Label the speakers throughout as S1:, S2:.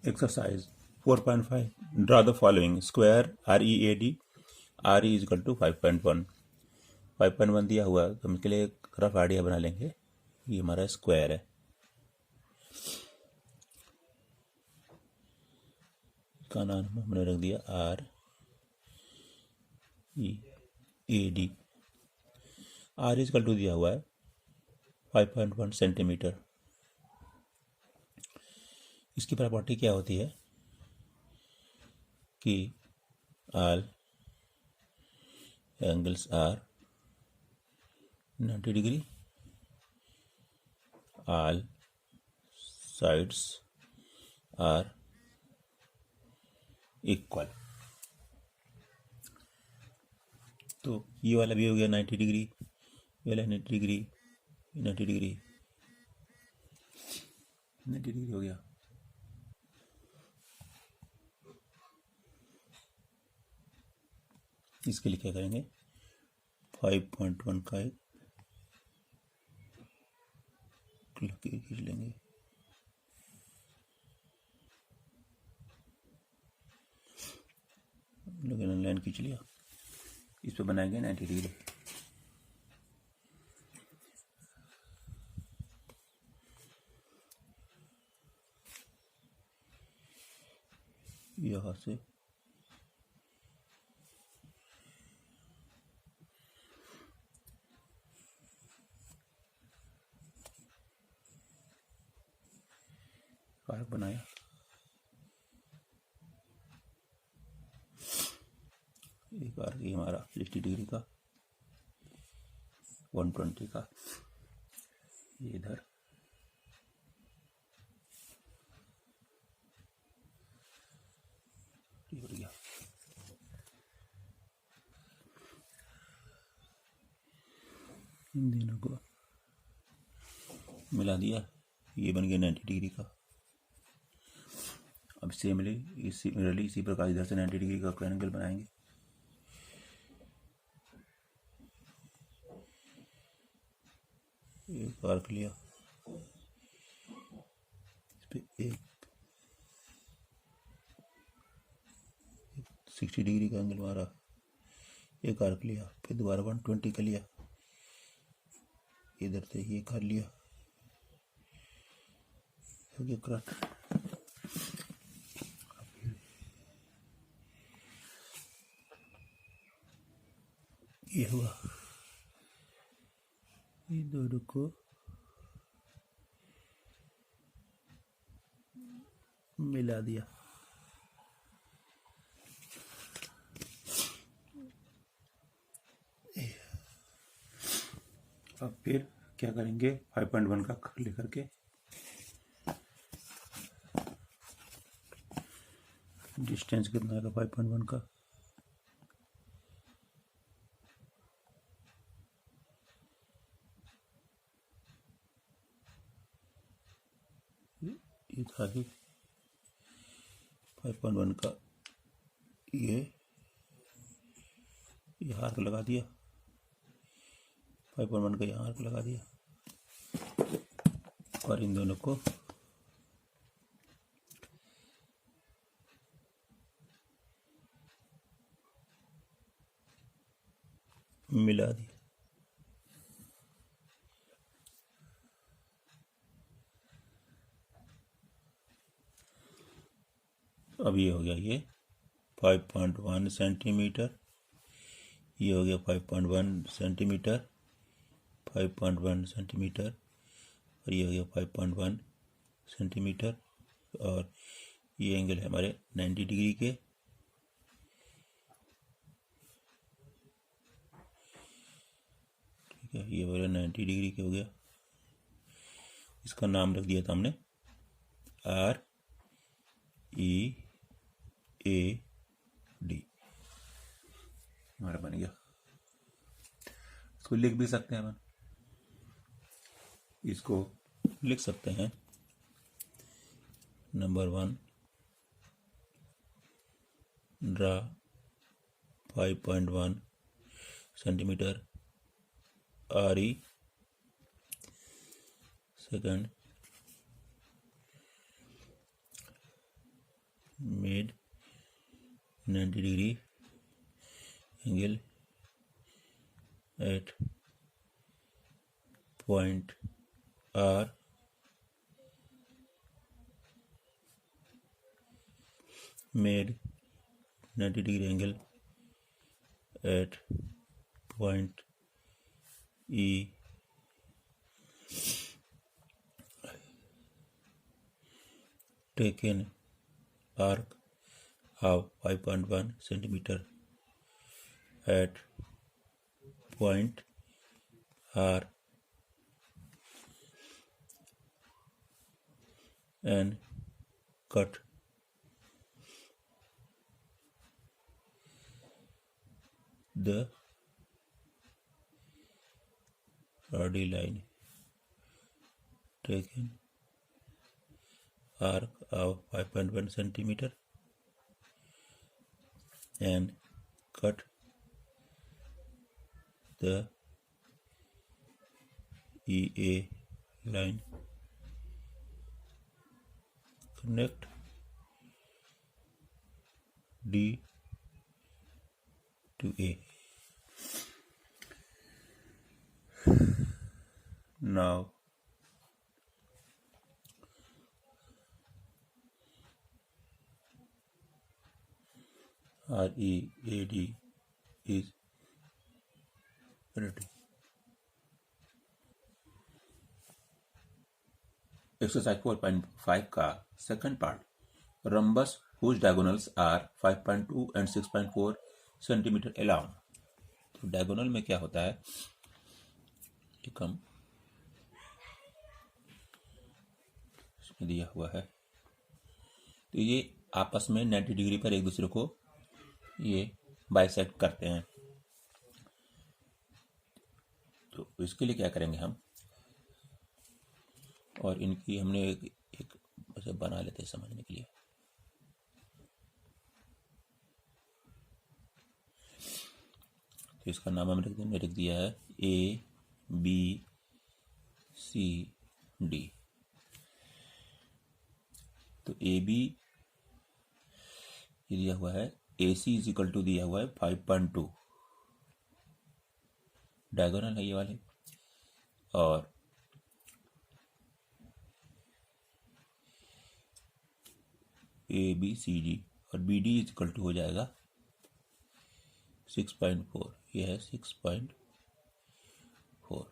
S1: Exercise 4.5. Draw the following. Square READ. RE is equal to 5.1. 5.1 दिया हुआ है तो हम इसके लिए एक रफ आइडिया बना लेंगे. ये हमारा स्क्वायर है. इसका नाम हमने रख दिया READ. R is equal to दिया हुआ है 5.1 सेंटीमीटर. इसकी प्रॉपर्टी क्या होती है कि all angles are 90 degree, all sides are equal. तो ये वाला भी हो गया 90 डिग्री, ये वाला 90 डिग्री, 90 डिग्री, 90 डिग्री हो गया. इसके लिए क्या करेंगे 5.1 का एक लकीर खींच लेंगे. लोगों लाइन खींच लिया. इस पे बनाएंगे 90 डिग्री. यहाँ से आर्क बनाया. एक आर्क ये हमारा 60 डिग्री का, 120 का, ये इधर, ये हो गया. इन दोनों को मिला दिया. ये बन गया 90 डिग्री का. अब सिमिलरली इसी प्रकार इधर से 90 डिग्री का ट्रायंगल बनाएंगे. एक आर्क लिया, इस पे एक 60 डिग्री का एंगल मारा. एक आर्क लिया, फिर दोबारा 120 का लिया, इधर से ये कर लिया, हो गया क्रॉस. ये हुआ. ये दोनों को मिला दिया. अब फिर क्या करेंगे 5.1 का कर्व लेकर के डिस्टेंस कितना है 5.1 का, ये था कि 5.1 का ये आर्क लगा दिया. 5.1 का यहाँ आर्क लगा दिया और इन दोनों को मिला दिया. अब ये हो गया ये 5.1 सेंटीमीटर, ये हो गया 5.1 सेंटीमीटर, 5.1 सेंटीमीटर, और ये हो गया 5.1 सेंटीमीटर. और ये एंगल है हमारे 90 डिग्री के. ठीक है, ये वाला 90 डिग्री के हो गया. इसका नाम रख दिया था हमने READ. हमारा बन गया. इसको लिख भी सकते हैं अपन. इसको लिख सकते हैं number 1 draw 5.1 centimetre RE. Second 90 degree angle at point R made 90 degree angle at point E taken arc of 5.1 centimeter at point R and cut the RD line taken arc of 5.1 centimeter and cut the EA line. Connect D to A. Now READ is ready. Exercise 4.5 का second part, rhombus whose diagonals are 5.2 and 6.4 centimetre along. तो diagonal में क्या होता है, एक हम इसमें दिया हुआ है, तो ये आपस में 90 डिग्री पर एक दूसरे को ये बाइसेक्ट करते हैं। तो इसके लिए क्या करेंगे हम, और इनकी हमने एक ऐसे बना लेते हैं समझने के लिए। तो इसका नाम हमने लिख दिया है ABCD। तो AB ये दिया हुआ है, AC इज इक्वल टू दिया हुआ है 5.2, डायगोनल है ये वाले, और ABCD और BD इज इक्वल टू हो जाएगा 6.4, ये है 6.4।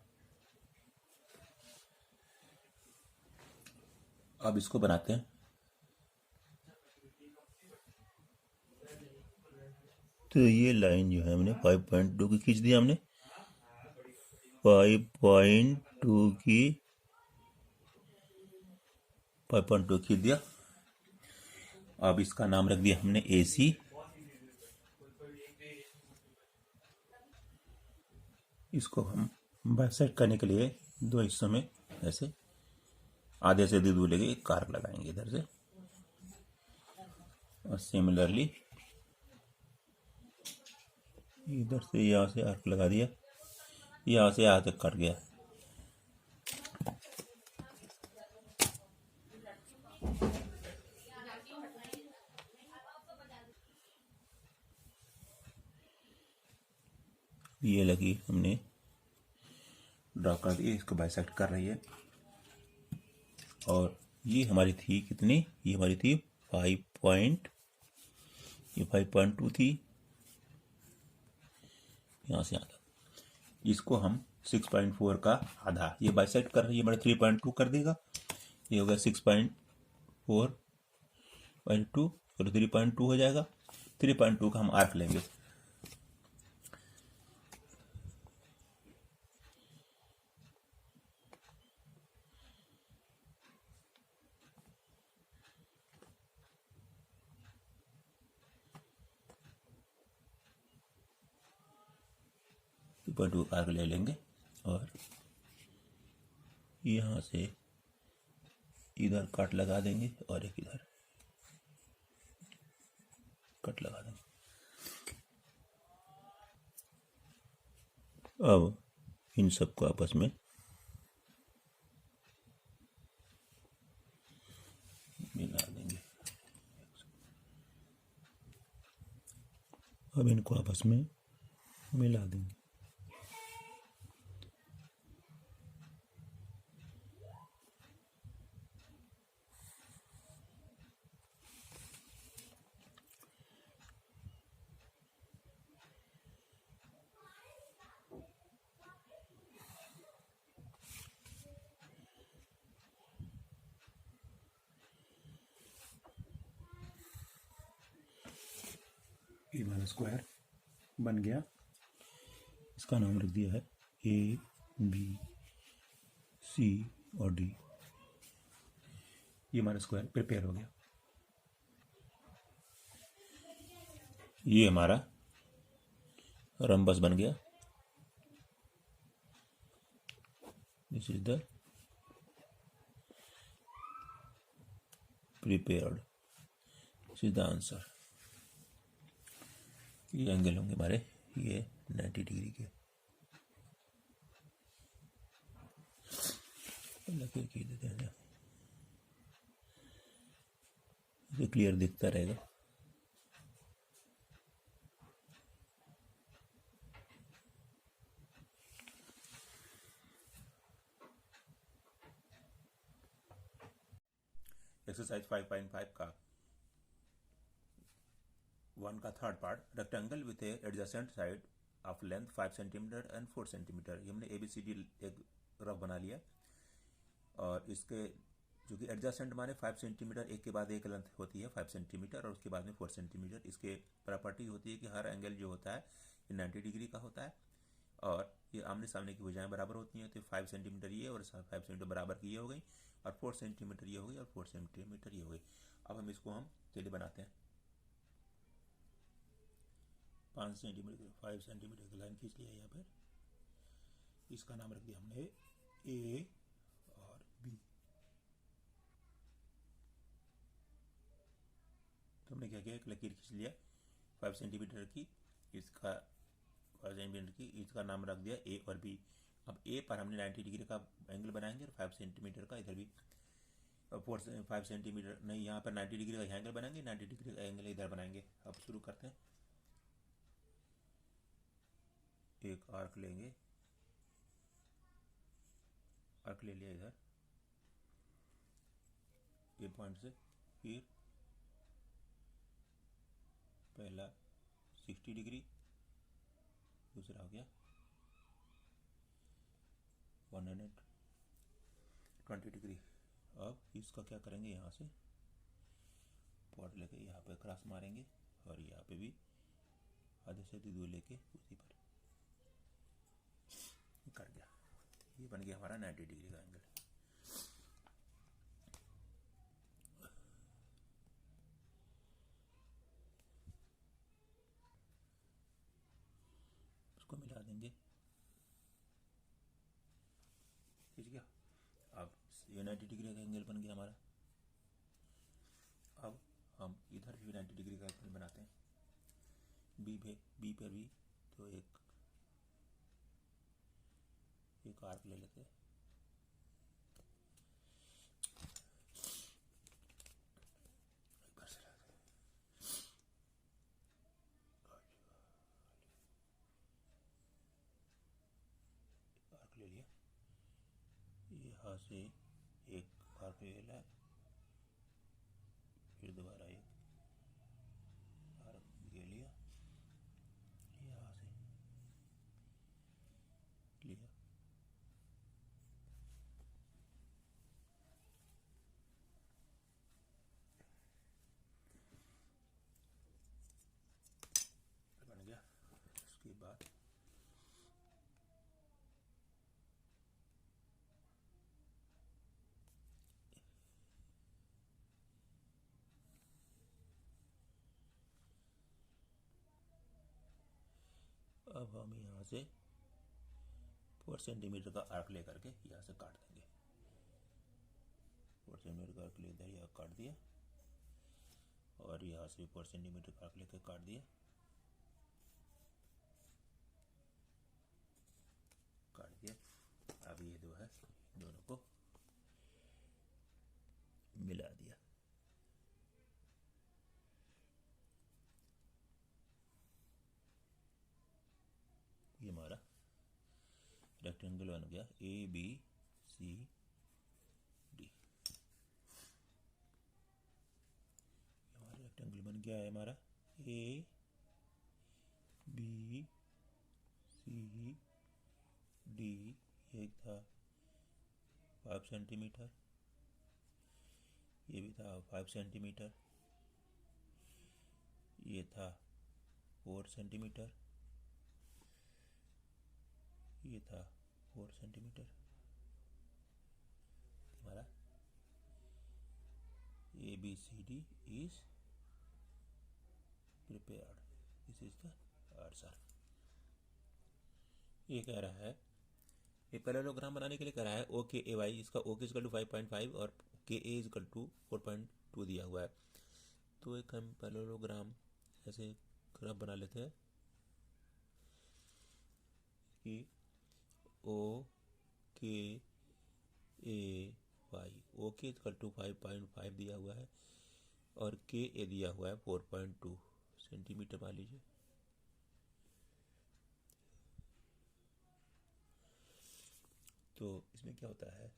S1: अब इसको बनाते हैं। तो ये लाइन जो है हमने 5.2 की खींच दिया, हमने 5.2 की 5.2 खींच दिया। अब इसका नाम रख दिया हमने AC। इसको हम बाइसेक्ट करने के लिए दो हिस्सों में ऐसे आधे से दूर लेके एक आर्क लगाएंगे इधर से, और सिमिलरली इधर से यहाँ से आर्क लगा दिया, यहाँ से यहाँ तक कट गया। ये लगी हमने ड्रॉ कर दी, इसको बाइसेक्ट कर रही है। और ये हमारी थी कितनी, ये हमारी थी 5.2 थी, यहाँ से यहाँ तक। इसको हम 6.4 का आधा, ये बाइसेक्ट कर रही है, हमारे 3.2 कर देगा, ये होगा 6.4/2 और 3.2 हो जाएगा। 3.2 का हम आर्क लेंगे। आर्क ले लेंगे और यहाँ से इधर कट लगा देंगे और एक इधर कट लगा देंगे। अब इन सबको आपस में मिला देंगे। अब इनको आपस में मिला देंगे। ये वाला स्क्वायर बन गया, इसका नाम रख दिया है ए बी सी और डी। ये हमारा स्क्वायर प्रिपेयर हो गया। ये हमारा रंबस बन गया। This is the prepared, this is the answer. ये एंगल होंगे हमारे ये 90 डिग्री के। लकीर खींच देते हैं, ये क्लियर दिखता रहेगा। एक्सरसाइज 5.5 का 1 का third part, rectangle with A adjacent side of length 5 centimetre and 4 centimetre. ये हमने ABCD एक रफ बना लिया, और इसके जो कि एडजेसेंट माने 5 सेंटीमीटर, एक के बाद एक लेंथ होती है 5 सेंटीमीटर, और उसके बाद में 4 सेंटीमीटर। इसके प्रॉपर्टी होती है कि हर एंगल जो होता है ये 90 डिग्री का होता है, और ये आमने सामने की भुजाएं बराबर होती हैं। तो 5 सेंटीमीटर ये और 5 सेंटीमीटर बराबर की ये हो गई, और 4 सेंटीमीटर ये हो गई, और 4 सेंटीमीटर ये हो गई। अब हम इसको हम चलिए बनाते हैं। 5 सेंटीमीटर 5 सेंटीमीटर की लाइन खींच लिया यहाँ पर, इसका नाम रख दिया हमने ए और बी। तो हमने क्या किया, एक लकीर खींच लिया 5 सेंटीमीटर की, इसका 5 सेंटीमीटर की, इसका नाम रख दिया ए और बी। अब ए पर हमने 90 डिग्री का एंगल बनाएंगे, और 5 सेंटीमीटर का इधर भी 5 सेंटीमीटर नहीं, यहाँ पर 90 डिग्री का एंगल बनाएंगे, 90 डिग्री का एंगल इधर बनाएंगे। अब शुरू करते हैं। एक आर्क लेंगे, आर्क ले लिया इधर ये पॉइंट से, फिर पहला 60 डिग्री, दूसरा हो गया 120 डिग्री। अब इसका क्या करेंगे, यहाँ से पॉट लेके यहाँ पे क्रॉस मारेंगे, और यहाँ पे भी आधे से आधी दूर लेके उसी पर कर गया। ये बन गया हमारा 90 डिग्री का एंगल। उसको मिला देंगे, ठीक है। अब ये 90 डिग्री का एंगल बन गया हमारा। अब हम इधर भी 90 डिग्री का एंगल बनाते हैं, बी पर भी। तो एक आर्क ले लेते हैं, आर्क ले लिया, यहाँ से एक आर्क ले लिया, फिर दोबारा एक आर्क ले लिया, यहाँ से लिया, बन गया। उसके बाद अब हम यहाँ से 4 सेंटीमीटर का आर्क लेकर के यहाँ से काट देंगे। 4 सेंटीमीटर का आर्क लेकर यहाँ काट दिया, और यहाँ से 4 सेंटीमीटर का आर्क लेकर काट दिया, अब ये दो है, दोनों को मिला दिया। रेक्टेंगल बन गया ABCD। हमारा रेक्टेंगल बन गया है हमारा ABCD। ये था 5 सेंटीमीटर, ये भी था 5 सेंटीमीटर, ये था 4 सेंटीमीटर, ये था 4 सेंटीमीटर। हमारा ABCD is prepared. This is the answer. ये कह रहा है, ये पैरेललोग्राम बनाने के लिए कह रहा है OKAY, इसका OK इक्वल टू 5.5 और KA इक्वल टू 4.2 दिया हुआ है। तो एक हम पैरेललोग्राम ऐसे ग्राफ बना लेते हैं कि OKAY, OK इक्वल टू 5.5 दिया हुआ है और KA दिया हुआ है 4.2 सेंटीमीटर मान लीजिए। तो इसमें क्या होता है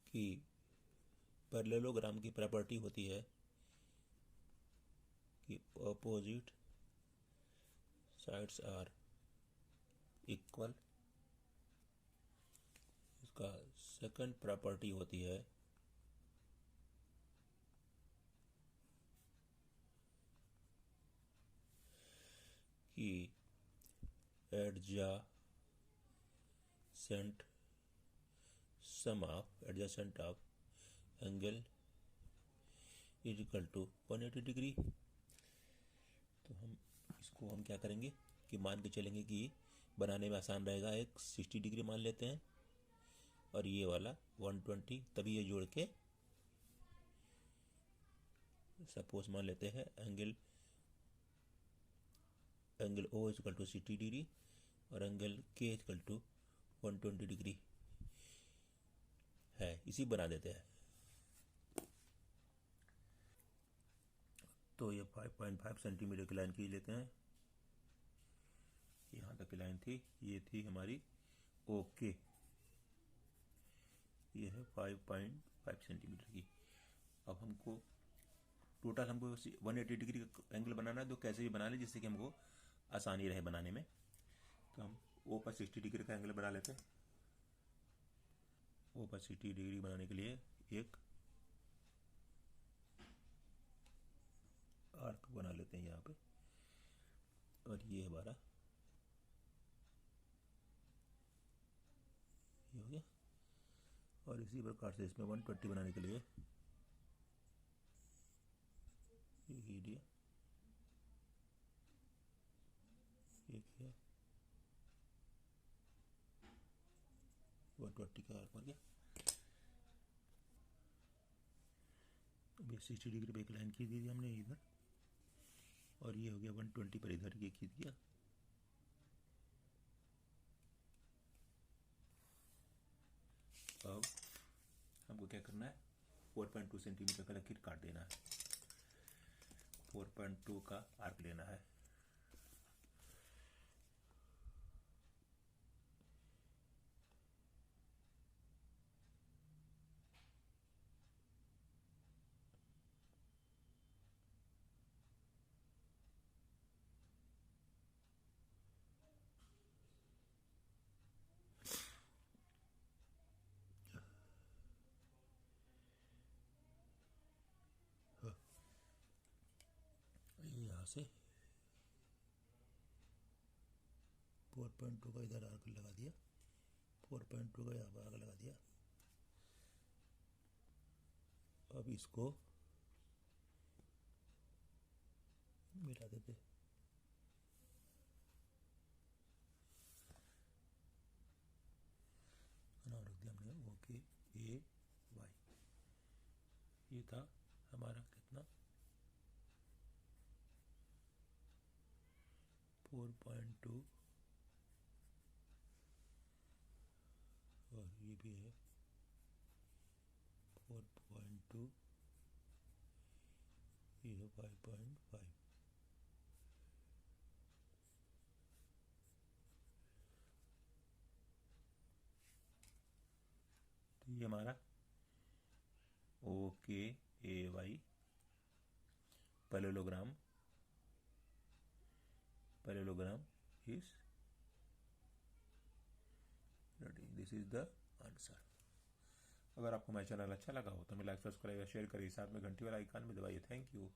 S1: कि पैरेललोग्राम की प्रॉपर्टी होती है कि ऑपोजिट साइड्स आर इक्वल। इसका सेकंड प्रॉपर्टी होती है कि adjacent sum of adjacent of angle is equal to 180 degree. तो इसको हम क्या करेंगे कि मान के चलेंगे कि बनाने में आसान रहेगा। एक 60 डिग्री मान लेते हैं और ये वाला 120, तभी ये जोड़ के सपोज मान लेते हैं angle O equal to 60 degree और angle K equal to 120 degree है, इसी बना देते हैं। तो ये 5.5 सेंटीमीटर की लाइन खींच लेते हैं। यहाँ तक की लाइन थी, ये थी हमारी ओके, ये है 5.5 सेंटीमीटर की। अब हमको टोटल 180 डिग्री का एंगल बनाना है, तो कैसे भी बना ले जिससे कि हमको आसानी रहे बनाने में। तो हम O पर 60 डिग्री का एंगल बना लेते हैं। O पर 60 डिग्री बनाने के लिए एक आर्क बना लेते हैं यहाँ पे, और ये हमारा ये हो गया। और इसी प्रकार से इसमें 120 बनाने के लिए ये दिया, ये किया, 120 का आर्क बन गया। अब 60 डिग्री पे एक लाइन खींच दी हमने इधर, और ये हो गया 120 पर इधर ये खींच दिया। अब हमको क्या करना है, 4.2 सेंटीमीटर का लकीर काट देना है, 4.2 का आर्क लेना है। यहाँ से 4.2 का इधर आर्क लगा दिया, 4.2 का यहाँ पर आर्क लगा दिया। अब इसको मिला देते, नाम रख दिया हमने OKAY। ये था हमारा कितना 4.2, और ये भी है 4.2, ये है 5.5। हमारा OKAY parallelogram is ready. This is the answer. अगर आपको मेरा चैनल अच्छा लगा हो तो हमें लाइक, सब्सक्राइब या शेयर करिए, साथ में घंटी वाला आइकन भी दबाइए। Thank you.